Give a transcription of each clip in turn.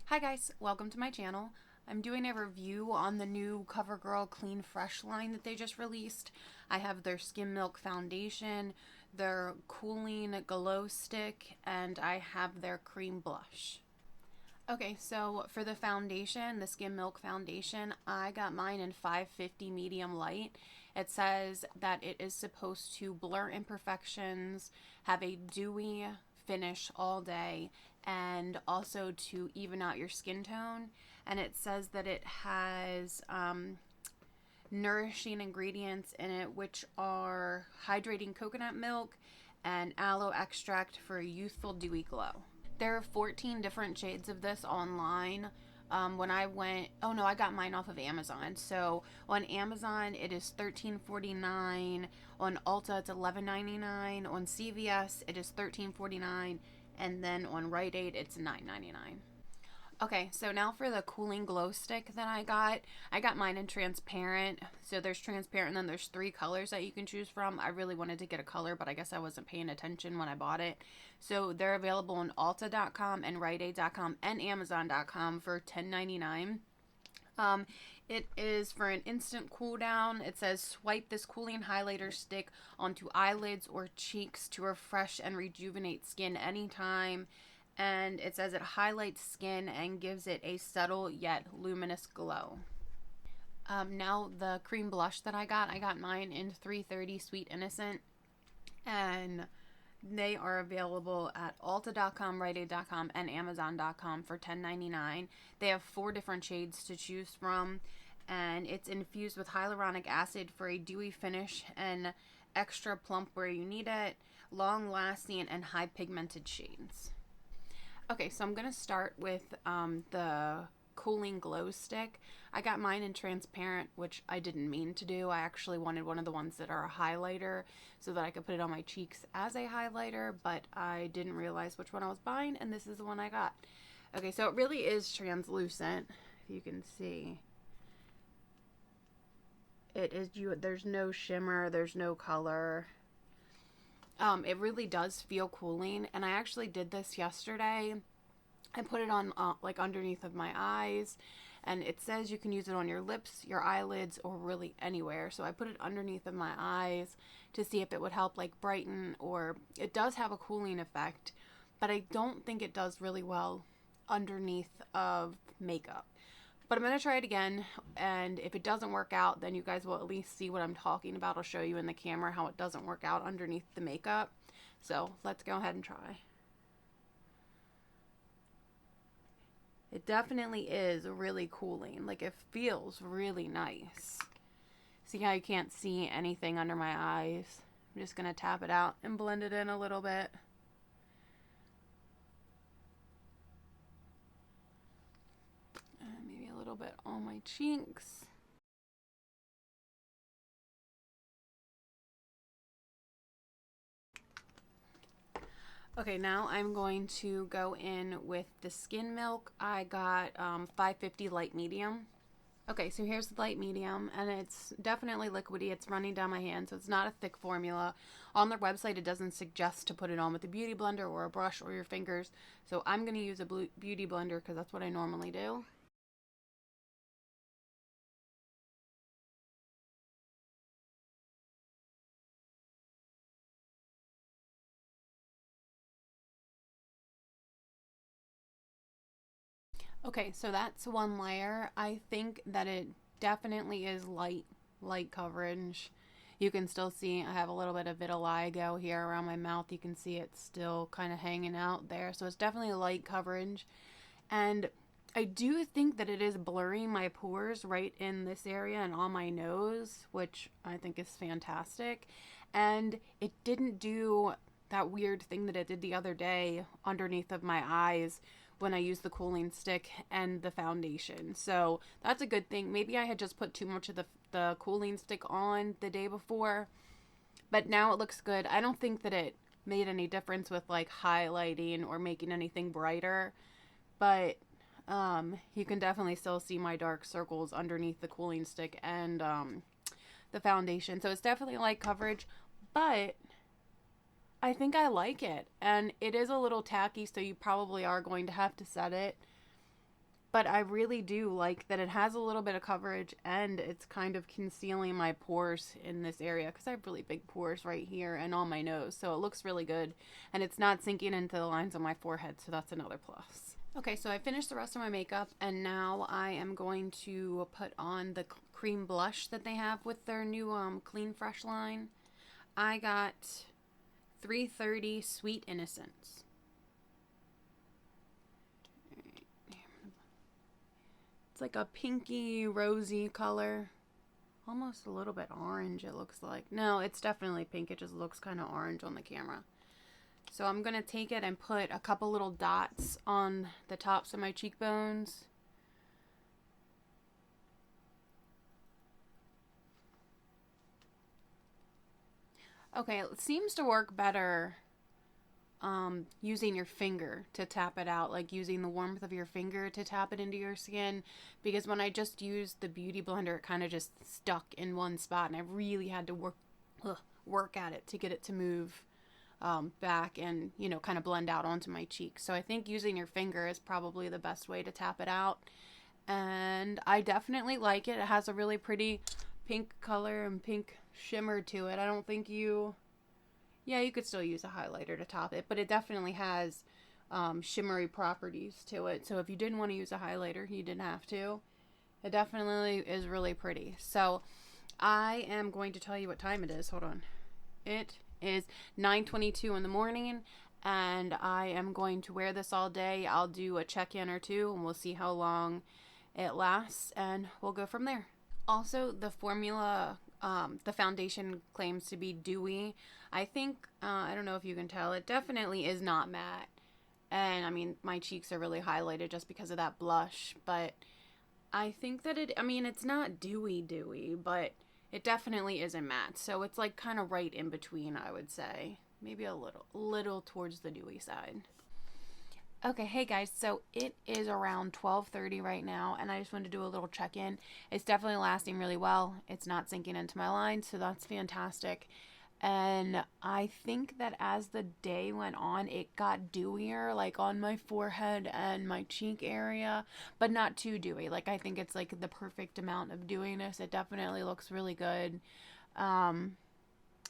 Hi guys, welcome to my channel. I'm doing a review on the new Covergirl Clean Fresh line that they just released. I have their Skim Milk Foundation, their Cooling Glow Stick, and I have their Cream Blush. Okay, so for the foundation, the Skim Milk Foundation, I got mine in 550 medium light. It says that it is supposed to blur imperfections, have a dewy finish all day, and also to even out your skin tone. And it says that it has nourishing ingredients in it, which are hydrating coconut milk and aloe extract for a youthful dewy glow. There are 14 different shades of this online. When I went, oh no, I got mine off of Amazon. So on Amazon it is $13.49. On Ulta it's $11.99. On CVS it is $13.49, and then on Rite Aid it's $9.99. Okay, so now for the cooling glow stick that I got mine in transparent. So there's transparent and then there's 3 colors that you can choose from. I really wanted to get a color, but I guess I wasn't paying attention when I bought it. So they're available on Ulta.com and RiteAid.com and Amazon.com for $10.99. It is for an instant cool down. It says swipe this cooling highlighter stick onto eyelids or cheeks to refresh and rejuvenate skin anytime. And it says it highlights skin and gives it a subtle yet luminous glow. Now the cream blush that I got mine in 330 Sweet Innocent, and they are available at Ulta.com, RiteAid.com, and Amazon.com for $10.99. They have 4 different shades to choose from, and it's infused with hyaluronic acid for a dewy finish and extra plump where you need it, long lasting, and high pigmented shades. Okay, so I'm going to start with the cooling glow stick. I got mine in transparent, which I didn't mean to do. I actually wanted one of the ones that are a highlighter so that I could put it on my cheeks as a highlighter, but I didn't realize which one I was buying, and this is the one I got. Okay, so it really is translucent, if you can see. It is, there's no shimmer, there's no color. It really does feel cooling, and I actually did this yesterday. I put it on like underneath of my eyes, and it says you can use it on your lips, your eyelids, or really anywhere. So I put it underneath of my eyes to see if it would help like brighten, or it does have a cooling effect, but I don't think it does really well underneath of makeup. But I'm going to try it again, and if it doesn't work out, then you guys will at least see what I'm talking about. I'll show you in the camera how it doesn't work out underneath the makeup. So let's go ahead and try. It definitely is really cooling. Like, it feels really nice. See how you can't see anything under my eyes? I'm just going to tap it out and blend it in a little bit. Maybe a little bit on my cheeks. Okay, now I'm going to go in with the Skin Milk. I got 550 light medium. Okay, so here's the light medium, and it's definitely liquidy. It's running down my hand, so it's not a thick formula. On their website, it doesn't suggest to put it on with a beauty blender or a brush or your fingers. So I'm going to use a beauty blender because that's what I normally do. Okay, so that's one layer. I think that it definitely is light coverage. You can still see I have a little bit of vitiligo here around my mouth. You can see it's still kind of hanging out there. So it's definitely light coverage. And I do think that it is blurring my pores right in this area and on my nose, which I think is fantastic. And it didn't do that weird thing that it did the other day underneath of my eyes when I used the cooling stick and the foundation. So that's a good thing. Maybe I had just put too much of the cooling stick on the day before, but now it looks good. I don't think that it made any difference with like highlighting or making anything brighter, but you can definitely still see my dark circles underneath the cooling stick and the foundation. So it's definitely light coverage, but I think I like it, and it is a little tacky, so you probably are going to have to set it. But I really do like that it has a little bit of coverage and it's kind of concealing my pores in this area because I have really big pores right here and on my nose. So it looks really good and it's not sinking into the lines on my forehead. So that's another plus. Okay, so I finished the rest of my makeup and now I am going to put on the cream blush that they have with their new Clean Fresh line. I got 330 Sweet Innocence. It's like a pinky rosy color. Almost a little bit orange it looks like. No, it's definitely pink. It just looks kind of orange on the camera. So I'm going to take it and put a couple little dots on the tops of my cheekbones. Okay, it seems to work better using your finger to tap it out, like using the warmth of your finger to tap it into your skin, because when I just used the beauty blender it kind of just stuck in one spot and I really had to work at it to get it to move back and, you know, kind of blend out onto my cheeks. So I think using your finger is probably the best way to tap it out, and I definitely like it. It has a really pretty pink color and pink shimmer to it. I don't think yeah, you could still use a highlighter to top it, but it definitely has shimmery properties to it. So if you didn't want to use a highlighter, you didn't have to. It definitely is really pretty. So I am going to tell you what time it is. Hold on. It is 9:22 in the morning, and I am going to wear this all day. I'll do a check-in or two, and we'll see how long it lasts, and we'll go from there. Also, the formula, the foundation claims to be dewy. I think, I don't know if you can tell, it definitely is not matte. And, I mean, my cheeks are really highlighted just because of that blush. But I think that it's not dewy, but it definitely isn't matte. So it's like kind of right in between, I would say. Maybe a little towards the dewy side. Okay, hey guys, so it is around 12:30 right now, and I just wanted to do a little check-in. It's definitely lasting really well. It's not sinking into my line, so that's fantastic. And I think that as the day went on, it got dewier, like on my forehead and my cheek area, but not too dewy. Like, I think it's like the perfect amount of dewiness. It definitely looks really good.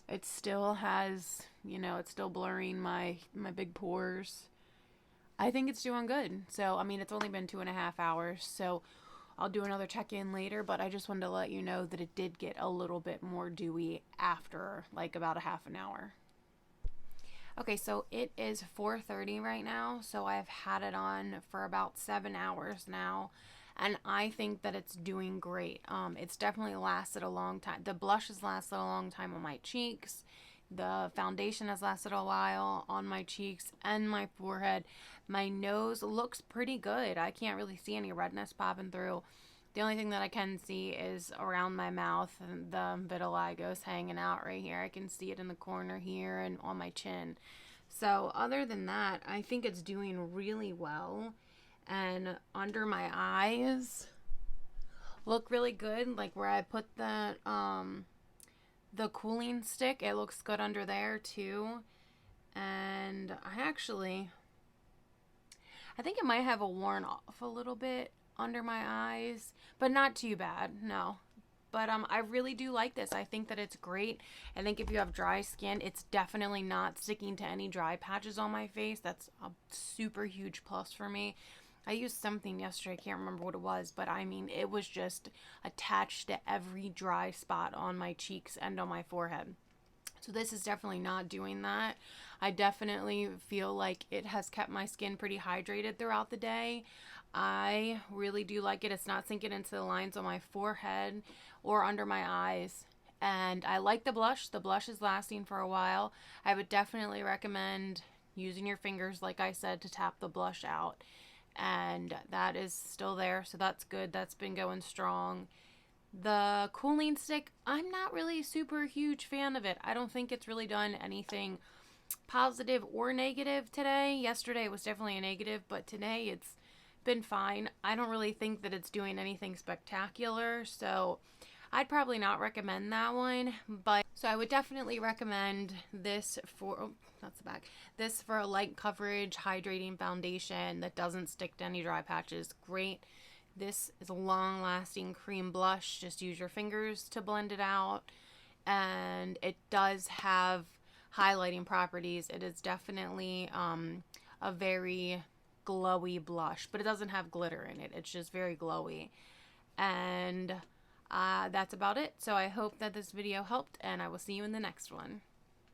It still has, you know, it's still blurring my big pores. I think it's doing good. So, I mean, it's only been 2.5 hours, so I'll do another check-in later, but I just wanted to let you know that it did get a little bit more dewy after, like, about a half an hour. Okay, so it is 4:30 right now, so I've had it on for about 7 hours now, and I think that it's doing great. It's definitely lasted a long time. The blush has lasted a long time on my cheeks. The foundation has lasted a while on my cheeks and my forehead. My nose looks pretty good. I can't really see any redness popping through. The only thing that I can see is around my mouth, and the vitiligo's hanging out right here. I can see it in the corner here and on my chin. So other than that, I think it's doing really well. And under my eyes look really good. Like where I put the cooling stick, it looks good under there too. And I think it might have worn off a little bit under my eyes, but not too bad, no. But I really do like this. I think that it's great. I think if you have dry skin, it's definitely not sticking to any dry patches on my face. That's a super huge plus for me. I used something yesterday, I can't remember what it was, but I mean, it was just attached to every dry spot on my cheeks and on my forehead. So this is definitely not doing that. I definitely feel like it has kept my skin pretty hydrated throughout the day. I really do like it. It's not sinking into the lines on my forehead or under my eyes. And I like the blush. The blush is lasting for a while. I would definitely recommend using your fingers, like I said, to tap the blush out. And that is still there, so that's good. That's been going strong. The cooling stick, I'm not really a super huge fan of it. I don't think it's really done anything positive or negative today. Yesterday it was definitely a negative, but today it's been fine. I don't really think that it's doing anything spectacular, so I'd probably not recommend that one, but so I would definitely recommend this for, oh, that's the back. This for a light coverage, hydrating foundation that doesn't stick to any dry patches. Great. This is a long-lasting cream blush. Just use your fingers to blend it out. And it does have highlighting properties. It is definitely a very glowy blush, but it doesn't have glitter in it. It's just very glowy. And that's about it. So I hope that this video helped, and I will see you in the next one.